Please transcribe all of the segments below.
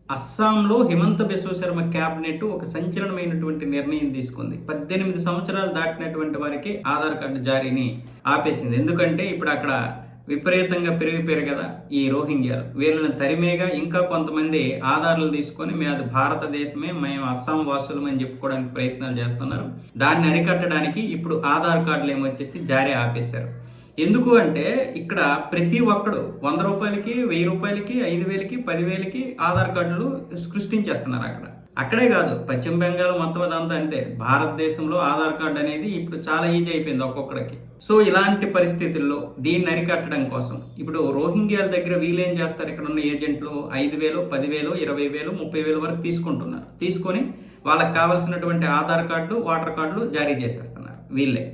అస్సాంలో హిమంత బిశ్వ శర్మ క్యాబినెట్ ఒక సంచలనమైనటువంటి నిర్ణయం తీసుకుంది. 18 సంవత్సరాలు దాటినటువంటి వారికి ఆధార్ కార్డు జారీని ఆపేసింది. ఎందుకంటే ఇప్పుడు అక్కడ విపరీతంగా పెరిగిపోయారు కదా ఈ రోహింగ్యాలు. వీళ్ళని తరిమేగా ఇంకా కొంతమంది ఆధారాలు తీసుకొని అది భారతదేశమే, మేము అస్సాం వాసులం అని చెప్పుకోవడానికి ప్రయత్నాలు చేస్తున్నారు. దాన్ని అరికట్టడానికి ఇప్పుడు ఆధార్ కార్డులు ఏమొచ్చేసి జారీ ఆపేశారు. ఎందుకు అంటే ఇక్కడ ప్రతి ఒక్కడు 100 రూపాయలకి, 1000 రూపాయలకి, 5000కి, 10,000కి ఆధార్ కార్డులు సృష్టించేస్తున్నారు అక్కడే కాదు, పశ్చిమ బెంగాల్ మొత్తం అదంతా అంతే. భారతదేశంలో ఆధార్ కార్డు అనేది ఇప్పుడు చాలా ఈజీ అయిపోయింది ఒక్కొక్కడికి. సో ఇలాంటి పరిస్థితుల్లో దీన్ని అరికట్టడం కోసం ఇప్పుడు రోహింగ్యాల దగ్గర వీళ్ళేం చేస్తారు, ఇక్కడ ఉన్న ఏజెంట్లు 5,000, 10,000, 20,000, 30,000 వరకు తీసుకుంటున్నారు. తీసుకొని వాళ్ళకి కావాల్సినటువంటి ఆధార్ కార్డు, ఓటర్ కార్డులు జారీ చేసేస్తున్నారు వీళ్ళే.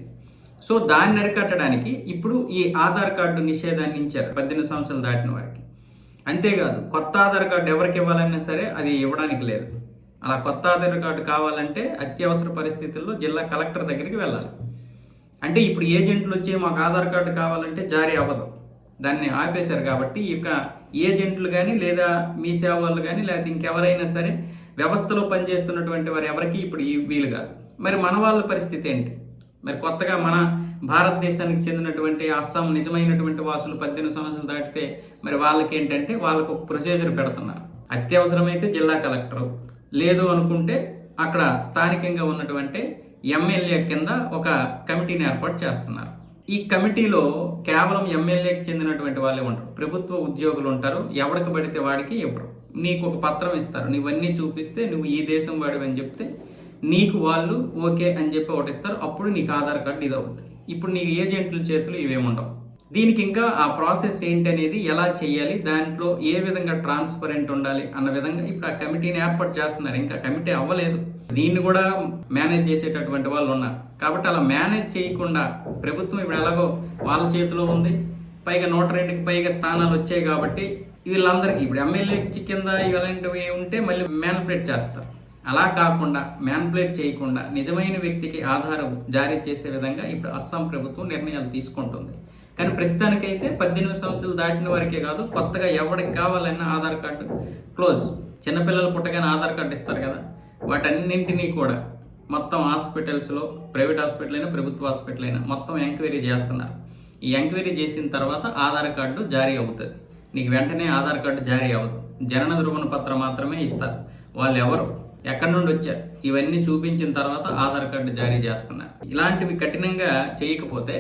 సో దాన్ని అరికట్టడానికి ఇప్పుడు ఈ ఆధార్ కార్డు నిషేధాన్ని ఇచ్చారు 18 సంవత్సరాలు దాటిన వారికి. అంతేకాదు, కొత్త ఆధార్ కార్డు ఎవరికి ఇవ్వాలన్నా సరే అది ఇవ్వడానికి లేదు. అలా కొత్త ఆధార్ కార్డు కావాలంటే అత్యవసర పరిస్థితుల్లో జిల్లా కలెక్టర్ దగ్గరికి వెళ్ళాలి. అంటే ఇప్పుడు ఏజెంట్లు వచ్చి మాకు ఆధార్ కార్డు కావాలంటే జారీ అవ్వదు, దాన్ని ఆపేశారు. కాబట్టి ఇక ఏజెంట్లు కానీ లేదా మీ సేవ వాళ్ళు కానీ లేకపోతే ఇంకెవరైనా సరే వ్యవస్థలో పనిచేస్తున్నటువంటి వారు ఎవరికి ఇప్పుడు వీలు కాదు. మరి మన వాళ్ళ పరిస్థితి ఏంటి? మరి కొత్తగా మన భారతదేశానికి చెందినటువంటి అస్సాం నిజమైనటువంటి వాసులు 18 సంవత్సరాలు దాటితే మరి వాళ్ళకి ఏంటంటే వాళ్ళకు ఒక ప్రొసీజర్ పెడుతున్నారు. అత్యవసరమైతే జిల్లా కలెక్టరు, లేదు అనుకుంటే అక్కడ స్థానికంగా ఉన్నటువంటి ఎమ్మెల్యే కింద ఒక కమిటీని ఏర్పాటు చేస్తున్నారు. ఈ కమిటీలో కేవలం ఎమ్మెల్యేకి చెందినటువంటి వాళ్ళే ఉంటారు, ప్రభుత్వ ఉద్యోగులు ఉంటారు. ఎవరికి పడితే వాడికి ఇవ్వరు. నీకు ఒక పత్రం ఇస్తారు, నువ్వన్నీ చూపిస్తే నువ్వు ఈ దేశం వాడివి అని చెప్తే నీకు వాళ్ళు ఓకే అని చెప్పి ఒకటి ఇస్తారు. అప్పుడు నీకు ఆధార్ కార్డు ఇది అవుతుంది. ఇప్పుడు నీకు ఏజెంట్ల చేతులు ఇవేముండవు. దీనికి ఇంకా ఆ ప్రాసెస్ ఏంటి అనేది, ఎలా చేయాలి, దాంట్లో ఏ విధంగా ట్రాన్స్పరెంట్ ఉండాలి అన్న విధంగా ఇప్పుడు ఆ కమిటీని ఏర్పాటు చేస్తున్నారు. ఇంకా కమిటీ అవ్వలేదు, దీన్ని కూడా మేనేజ్ చేసేటటువంటి వాళ్ళు ఉన్నారు. కాబట్టి అలా మేనేజ్ చేయకుండా ప్రభుత్వం ఇప్పుడు ఎలాగో వాళ్ళ చేతిలో ఉంది. పైగా 102కి పైగా స్థానాలు వచ్చాయి కాబట్టి వీళ్ళందరికీ ఇప్పుడు ఎమ్మెల్యే కింద ఇలాంటివి ఉంటే మళ్ళీ మ్యానిపులేట్ చేస్తారు. అలా కాకుండా మ్యానిపులేట్ చేయకుండా నిజమైన వ్యక్తికి ఆధారం జారీ చేసే విధంగా ఇప్పుడు అస్సాం ప్రభుత్వం నిర్ణయాలు తీసుకుంటుంది. కానీ ప్రస్తుతానికైతే 18 సంవత్సరాలు దాటిన వారికే కాదు, కొత్తగా ఎవరికి కావాలన్నా ఆధార్ కార్డు క్లోజ్. చిన్నపిల్లలు పుట్టగానే ఆధార్ కార్డు ఇస్తారు కదా, వాటన్నింటినీ కూడా మొత్తం హాస్పిటల్స్లో, ప్రైవేట్ హాస్పిటల్ అయినా ప్రభుత్వ హాస్పిటల్ అయినా మొత్తం ఎంక్వైరీ చేస్తున్నారు. ఈ ఎంక్వైరీ చేసిన తర్వాత ఆధార్ కార్డు జారీ అవుతుంది. నీకు వెంటనే ఆధార్ కార్డు జారీ అవ్వదు, జనన ధృవణ పత్రం మాత్రమే ఇస్తారు. వాళ్ళు ఎవరు, ఎక్కడి నుండి వచ్చారు, ఇవన్నీ చూపించిన తర్వాత ఆధార్ కార్డు జారీ చేస్తున్నారు. ఇలాంటివి కఠినంగా చేయకపోతే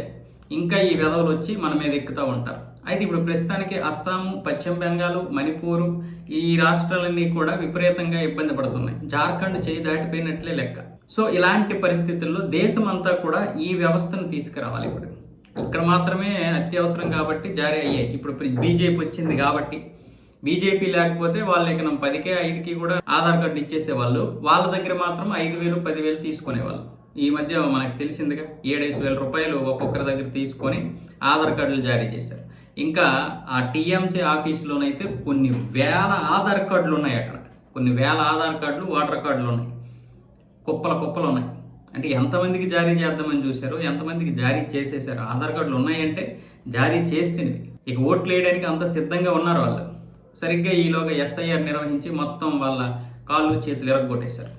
ఇంకా ఈ వెధవలు వచ్చి మన మీద ఎక్కుతూ ఉంటారు. అయితే ఇప్పుడు ప్రస్తుతానికి అస్సాము, పశ్చిమ బెంగాల్, మణిపూరు ఈ రాష్ట్రాలన్నీ కూడా విపరీతంగా ఇబ్బంది పడుతున్నాయి. జార్ఖండ్ చేయి దాటిపోయినట్లే లెక్క. సో ఇలాంటి పరిస్థితుల్లో దేశం అంతా కూడా ఈ వ్యవస్థను తీసుకురావాలి. ఇప్పుడు ఇక్కడ మాత్రమే అత్యవసరం కాబట్టి జారీ అయ్యాయి. ఇప్పుడు బీజేపీ వచ్చింది కాబట్టి, బీజేపీ లేకపోతే వాళ్ళు ఇక 10కి 5కి కూడా ఆధార్ కార్డు ఇచ్చేసేవాళ్ళు. వాళ్ళ దగ్గర మాత్రం 5,000, 10,000 తీసుకునేవాళ్ళు. ఈ మధ్య మనకు తెలిసిందిగా 7,000 రూపాయలు ఒక్కొక్కరి దగ్గర తీసుకొని ఆధార్ కార్డులు జారీ చేశారు. ఇంకా ఆ టీఎంసీ ఆఫీసులోనైతే కొన్ని వేల ఆధార్ కార్డులు ఉన్నాయి. అక్కడ కొన్ని వేల ఆధార్ కార్డులు, ఓటర్ కార్డులు ఉన్నాయి, కుప్పలు ఉన్నాయి. అంటే ఎంతమందికి జారీ చేద్దామని చూశారు, ఎంతమందికి జారీ చేసేసారు. ఆధార్ కార్డులు ఉన్నాయంటే జారీ చేసింది. ఇక ఓట్లు వేయడానికి అంత సిద్ధంగా ఉన్నారు వాళ్ళు. సరిగ్గా ఈలోగా ఎస్ఐఆర్ నిర్వహించి మొత్తం వాళ్ళ కాళ్ళు చేతులు ఎరగొట్టేశారు.